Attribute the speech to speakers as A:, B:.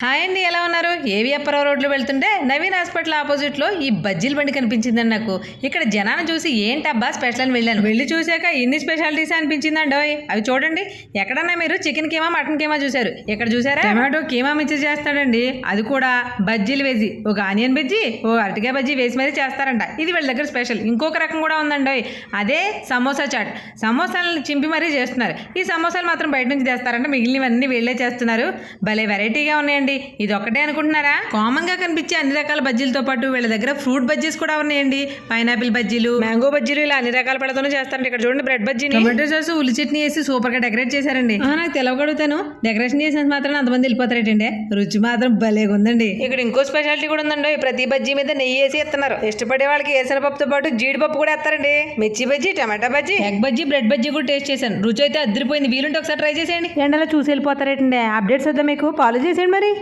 A: Hi అండి, ఎలా ఉన్నారు? ఏవి అప్పారావు రోడ్లో వెళ్తుంటే నవీన్ హాస్పిటల్ ఆపోజిట్లో ఈ బజ్జీల బండి కనిపించిందండి నాకు. ఇక్కడ జనాన్ని చూసి ఏంటబ్బా స్పెషల్ అని వెళ్ళాను. వెళ్ళి చూశాక ఇన్ని స్పెషాలిటీస్ అనిపించిందండి. అవి చూడండి. ఎక్కడన్నా మీరు చికెన్ కీమా మటన్ కీమా చూశారు, ఇక్కడ చూసారా టమాటో కీమా మిక్స్ చేస్తాడండి. అది కూడా బజ్జీలు వేసి ఒక ఆనియన్ బజ్జీ, ఓ అరటికాయ బజ్జీ వేసి మరీ చేస్తారంట. ఇది వీళ్ళ దగ్గర స్పెషల్. ఇంకొక రకం కూడా ఉందండి, అదే సమోసా చాట్. సమోసాలను చింపి మరీ చేస్తున్నారు. ఈ సమోసాలు మాత్రం బయట నుంచి చేస్తారంట, మిగిలినవన్నీ వీళ్ళే చేస్తున్నారు. భలే వెరైటీగా ఉన్నాయండి. ఇది ఒక్కటే అనుకుంటున్నారా? కామన్ గా కనిపించే అన్ని రకాల బజ్జీలతో పాటు వీళ్ళ దగ్గర ఫ్రూట్ బజ్జీస్ కూడా ఉన్నాయండి. పైనాపిల్ బజ్జీలు, మ్యాంగో బజ్జీలు, ఇలా అన్ని రకాల పళ్ళతోనే చేస్తారండి. ఇక్కడ చూడండి, బ్రెడ్ బజ్జీని టమాటో సాస్ ఉల్లి చట్నీ వేసి సూపర్ గా డెకరేట్ చేశారండి. నాకు తెలవగలుగుతాను, డెకరేషన్ చేసిన మాత్రం అంతమంది వెళ్ళిపోతారేటండి. రుచి మాత్రం భలేగా ఉందండి. ఇక్కడ ఇంకో స్పెషాలిటీ కూడా ఉందండి. ప్రతి బజ్జీ మీద నెయ్యి వేసి ఇస్తున్నారు. ఇష్టపడే వాళ్ళకి వేసిన పప్పుతో పాటు జీడిపప్పు కూడా వేస్తారండి. మిర్చి బజ్జీ, టమాటా బజ్జీ, ఎగ్ బజ్జీ, బ్రెడ్ బజ్జీ కూడా టేస్ట్ చేశాను. రుచి అయితే అదిరిపోయింది. వీలుంటే ఒకసారి ట్రై చేసేయండి. ఎండలో చూసి వెళ్ళిపోతారేటండి. అప్డేట్స్ వద్దా మీకు? ఫాలో చేసేయండి మరి.